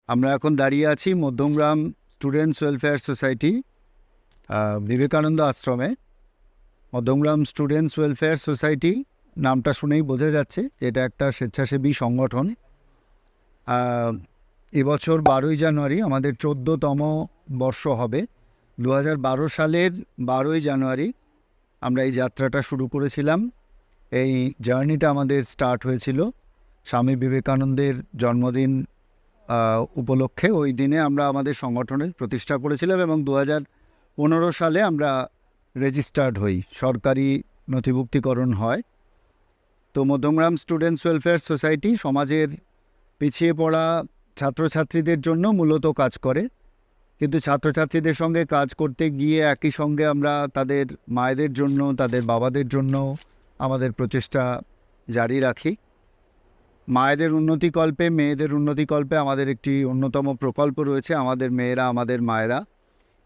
আমরা এখন দাঁড়িয়ে আছি Madhyamgram students welfare society Vivekananda আশ্রমে। মধ্যমগ্রাম স্টুডেন্টস ওয়েলফেয়ার সোসাইটি নামটা শুনেই বোঝা যাচ্ছে এটা একটা স্বেচ্ছাসেবী সংগঠন। এবছর 12ই জানুয়ারি আমাদের 14তম বর্ষ হবে। 2012 সালের 12ই জানুয়ারি আমরা এই যাত্রাটা শুরু করেছিলাম। এই জার্নিটা আমাদের স্টার্ট হয়েছিল স্বামী বিবেকানন্দের জন্মদিন উপলক্ষে। ওই দিনে আমরা আমাদের সংগঠনের প্রতিষ্ঠা করেছিলাম এবং 2015 সালে আমরা রেজিস্টার্ড হই, সরকারি নথিভুক্তিকরণ হয়। তো মধ্যমগ্রাম স্টুডেন্টস ওয়েলফেয়ার সোসাইটি সমাজের পিছিয়ে পড়া ছাত্রছাত্রীদের জন্য মূলত কাজ করে, কিন্তু ছাত্রছাত্রীদের সঙ্গে কাজ করতে গিয়ে একই সঙ্গে আমরা তাদের মায়েদের জন্য, তাদের বাবাদের জন্য আমাদের প্রচেষ্টা জারি রাখি। মায়েদের উন্নতিকল্পে, মেয়েদের উন্নতিকল্পে আমাদের একটি অন্যতম প্রকল্প রয়েছে, আমাদের মেয়েরা আমাদের মায়েরা।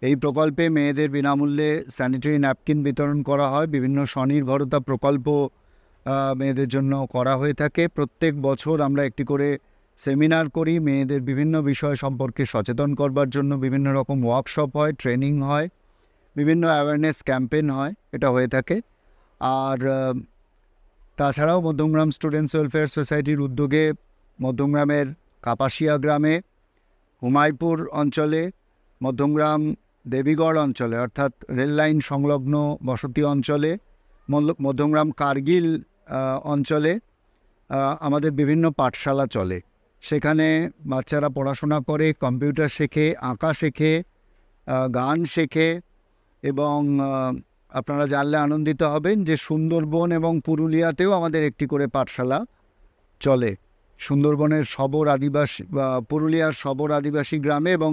এই প্রকল্পে মেয়েদের বিনামূল্যে স্যানিটারি ন্যাপকিন বিতরণ করা হয়। বিভিন্ন স্বনির্ভরতা প্রকল্প মেয়েদের জন্য করা হয়ে থাকে। প্রত্যেক বছর আমরা একটি করে সেমিনার করি, মেয়েদের বিভিন্ন বিষয় সম্পর্কে সচেতন করবার জন্য বিভিন্ন রকম ওয়ার্কশপ হয়, ট্রেনিং হয়, বিভিন্ন অ্যাওয়ারনেস ক্যাম্পেইন হয়, এটা হয়ে থাকে। আর তাছাড়াও মধ্যমগ্রাম স্টুডেন্টস ওয়েলফেয়ার সোসাইটির উদ্যোগে মধ্যমগ্রামের কাপাসিয়া গ্রামে, হুমায়পুর অঞ্চলে, মধ্যমগ্রাম দেবীগড় অঞ্চলে অর্থাৎ রেললাইন সংলগ্ন বসতি অঞ্চলে, মধ্যমগ্রাম কার্গিল অঞ্চলে আমাদের বিভিন্ন পাঠশালা চলে। সেখানে বাচ্চারা পড়াশোনা করে, কম্পিউটার শেখে, আঁকা শেখে, গান শেখে এবং আপনারা জানলে আনন্দিত হবেন যে সুন্দরবন এবং পুরুলিয়াতেও আমাদের একটি করে পাঠশালা চলে। সুন্দরবনের শবর আদিবাসী বা পুরুলিয়ার শবর আদিবাসী গ্রামে এবং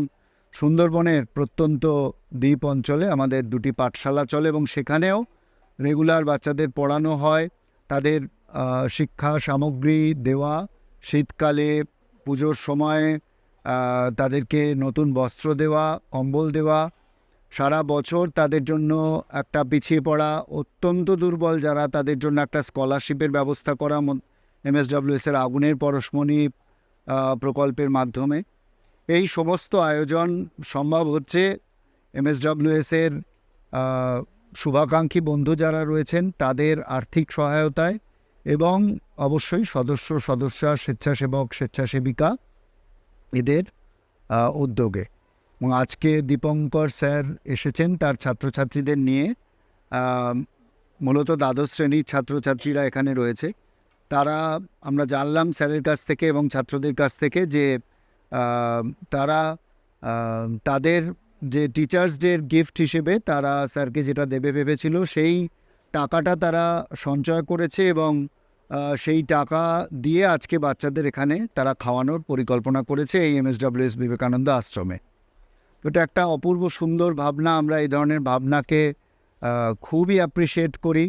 সুন্দরবনের প্রত্যন্ত দ্বীপ অঞ্চলে আমাদের দুটি পাঠশালা চলে এবং সেখানেও রেগুলার বাচ্চাদের পড়ানো হয়। তাদের শিক্ষা সামগ্রী দেওয়া, শীতকালে পুজোর সময় তাদেরকে নতুন বস্ত্র দেওয়া, কম্বল দেওয়া, সারা বছর তাদের জন্য একটা পিছিয়ে পড়া, অত্যন্ত দুর্বল যারা, তাদের জন্য একটা স্কলারশিপের ব্যবস্থা করা MSWS-এর আগুনের পরশমণি প্রকল্পের মাধ্যমে। এই সমস্ত আয়োজন সম্ভব হচ্ছে MSWS-এর শুভাকাঙ্ক্ষী বন্ধু যারা রয়েছেন তাদের আর্থিক সহায়তায় এবং অবশ্যই সদস্যা, স্বেচ্ছাসেবক, স্বেচ্ছাসেবিকা এদের উদ্যোগে। এবং আজকে দীপঙ্কর স্যার এসেছেন তার ছাত্রছাত্রীদের নিয়ে। মূলত দ্বাদশ শ্রেণীর ছাত্রছাত্রীরা এখানে রয়েছে। তারা, আমরা জানলাম স্যারের কাছ থেকে এবং ছাত্রদের কাছ থেকে যে তারা তাদের যে টিচার্স ডের গিফট হিসেবে তারা স্যারকে যেটা দেবে ভেবেছিল সেই টাকাটা তারা সঞ্চয় করেছে এবং সেই টাকা দিয়ে আজকে বাচ্চাদের এখানে তারা খাওয়ানোর পরিকল্পনা করেছে এই MSWS বিবেকানন্দ আশ্রমে। তো এটা একটা অপূর্ব সুন্দর ভাবনা। আমরা এই ধরনের ভাবনাকে খুবই অ্যাপ্রিসিয়েট করি।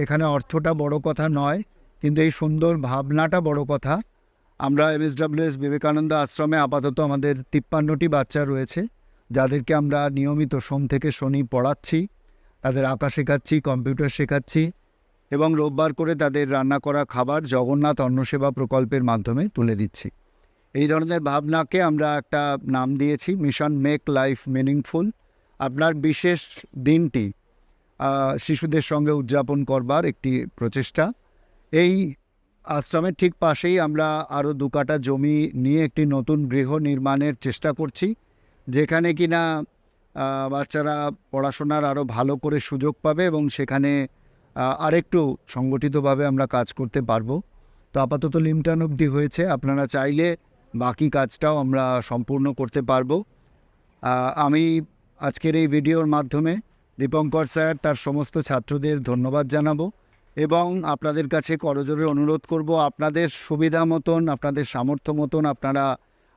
এখানে অর্থটা বড় কথা নয়, কিন্তু এই সুন্দর ভাবনাটা বড় কথা। আমরা MSWS বিবেকানন্দ আশ্রমে আপাতত আমাদের 53টি বাচ্চা রয়েছে যাদেরকে আমরা নিয়মিত সোম থেকে শনি পড়াচ্ছি, তাদের আঁকা শেখাচ্ছি, কম্পিউটার শেখাচ্ছি এবং রোববার করে তাদের রান্না করা খাবার জগন্নাথ অন্নসেবা প্রকল্পের মাধ্যমে তুলে দিচ্ছি। এই ধরনের ভাবনাকে আমরা একটা নাম দিয়েছি মিশন মেক লাইফ মিনিংফুল। আপনার বিশেষ দিনটি শিশুদের সঙ্গে উদযাপন করবার একটি প্রচেষ্টা। এই আশ্রমের ঠিক পাশেই আমরা আরও 2 কাঠা জমি নিয়ে একটি নতুন গৃহ নির্মাণের চেষ্টা করছি, যেখানে কিনা বাচ্চারা পড়াশোনার আরও ভালো করে সুযোগ পাবে এবং সেখানে আরেকটু সংগঠিতভাবে আমরা কাজ করতে পারবো। তো আপাতত লিমটান অবধি হয়েছে, আপনারা চাইলে বাকি কাজটাও আমরা সম্পূর্ণ করতে পারবো। আমি আজকের এই ভিডিওর মাধ্যমে দীপঙ্কর স্যার তার সমস্ত ছাত্রদের ধন্যবাদ জানাবো এবং আপনাদের কাছে করজোরে অনুরোধ করব, আপনাদের সুবিধা মতন, আপনাদের সামর্থ্য মতন আপনারা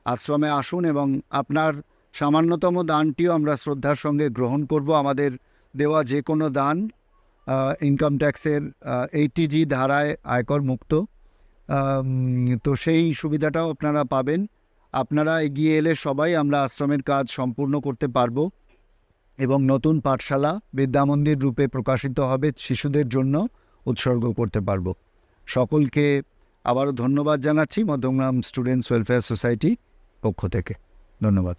আশ্রমে আসুন এবং আপনার সামান্যতম দানটিও আমরা শ্রদ্ধার সঙ্গে গ্রহণ করব। আমাদের দেওয়া যে কোনো দান ইনকাম ট্যাক্সের 80G ধারায় আয়কর মুক্ত, তো সেই সুবিধাটাও আপনারা পাবেন। আপনারা এগিয়ে এলে সবাই আমরা আশ্রমের কাজ সম্পূর্ণ করতে পারবো এবং নতুন পাঠশালা বিদ্যামন্দির রূপে প্রকাশিত হবে, শিশুদের জন্য উৎসর্গ করতে পারবো। সকলকে আবারও ধন্যবাদ জানাচ্ছি মধ্যমগ্রাম স্টুডেন্টস ওয়েলফেয়ার সোসাইটি পক্ষ থেকে। ধন্যবাদ।